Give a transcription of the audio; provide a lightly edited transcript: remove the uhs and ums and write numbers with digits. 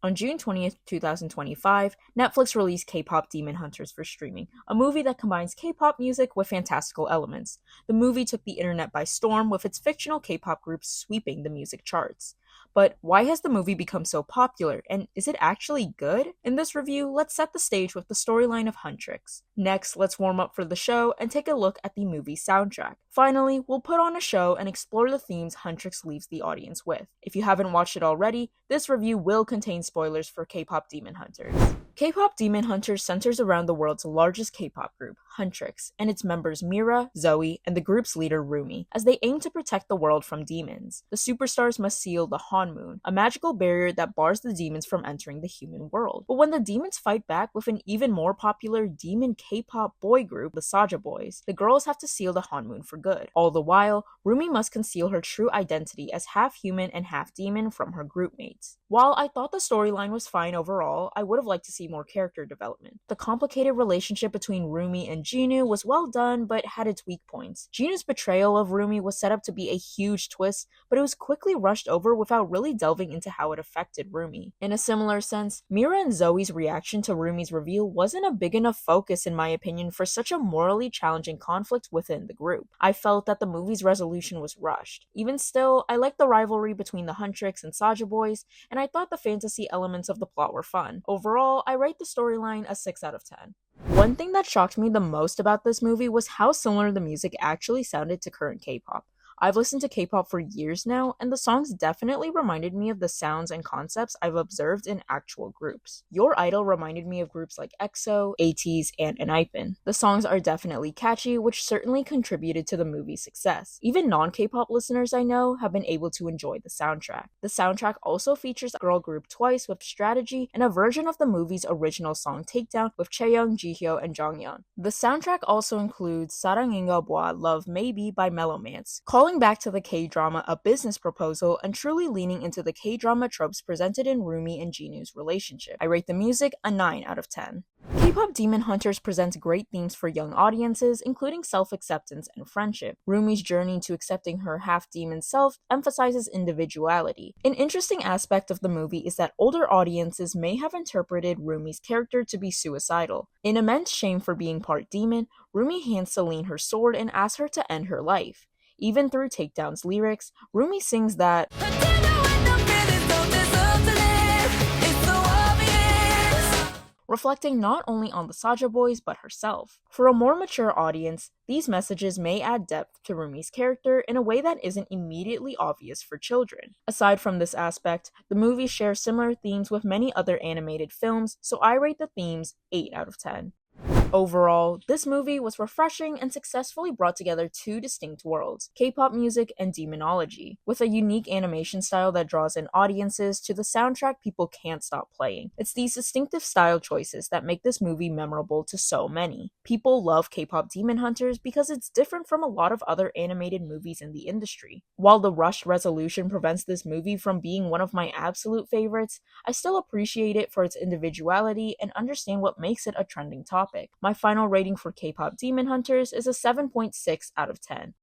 On June 20th, 2025, Netflix released K-Pop Demon Hunters for streaming, a movie that combines K-pop music with fantastical elements. The movie took the internet by storm, with its fictional K-pop group sweeping the music charts. But why has the movie become so popular, and is it actually good? In this review, let's set the stage with the storyline of HUNTR. Next, let's warm up for the show and take a look at the movie's soundtrack. Finally, we'll put on a show and explore the themes HUNTR leaves the audience with. If you haven't watched it already, this review will contain spoilers for K-Pop Demon Hunters. K-Pop Demon Hunters centers around the world's largest K-pop group, HUNTR, and its members Mira, Zoe, and the group's leader Rumi, as they aim to protect the world from demons. The superstars must seal the Han Moon, a magical barrier that bars the demons from entering the human world. But when the demons fight back with an even more popular demon K-pop boy group, the Saja Boys, the girls have to seal the Han Moon for good. All the while, Rumi must conceal her true identity as half human and half demon from her group mates. While I thought the storyline was fine overall, I would have liked to see more character development. The complicated relationship between Rumi and Jinu was well done, but had its weak points. Jinu's betrayal of Rumi was set up to be a huge twist, but it was quickly rushed over without really delving into how it affected Rumi. In a similar sense, Mira and Zoe's reaction to Rumi's reveal wasn't a big enough focus, in my opinion, for such a morally challenging conflict within the group. I felt that the movie's resolution was rushed. Even still, I liked the rivalry between the HUNTR and Saja Boys, and I thought the fantasy elements of the plot were fun. Overall, I rate the storyline a 6 out of 10. One thing that shocked me the most about this movie was how similar the music actually sounded to current K-pop. I've listened to K-pop for years now, and the songs definitely reminded me of the sounds and concepts I've observed in actual groups. Your Idol reminded me of groups like EXO, ATEEZ, and ENHYPEN. The songs are definitely catchy, which certainly contributed to the movie's success. Even non-K-pop listeners I know have been able to enjoy the soundtrack. The soundtrack also features a girl group Twice with Strategy and a version of the movie's original song Takedown with Chaeyoung, Jihyo, and Jonghyun. The soundtrack also includes 사랑인가 봐, Love Maybe by Mellowmance, calling back to the K-drama A Business Proposal and truly leaning into the K-drama tropes presented in Rumi and Jinu's relationship. I rate the music a 9 out of 10. K-Pop Demon Hunters presents great themes for young audiences, including self-acceptance and friendship. Rumi's journey to accepting her half-demon self emphasizes individuality. An interesting aspect of the movie is that older audiences may have interpreted Rumi's character to be suicidal. In immense shame for being part demon, Rumi hands Celine her sword and asks her to end her life. Even through Takedown's lyrics, Rumi sings that reflecting not only on the Saja Boys but herself. For a more mature audience, these messages may add depth to Rumi's character in a way that isn't immediately obvious for children. Aside from this aspect, the movie shares similar themes with many other animated films, so I rate the themes 8 out of 10. Overall, this movie was refreshing and successfully brought together two distinct worlds, K-pop music and demonology, with a unique animation style that draws in audiences to the soundtrack people can't stop playing. It's these distinctive style choices that make this movie memorable to so many. People love K-pop Demon Hunters because it's different from a lot of other animated movies in the industry. While the rushed resolution prevents this movie from being one of my absolute favorites, I still appreciate it for its individuality and understand what makes it a trending topic. My final rating for K-Pop Demon Hunters is a 7.6 out of 10.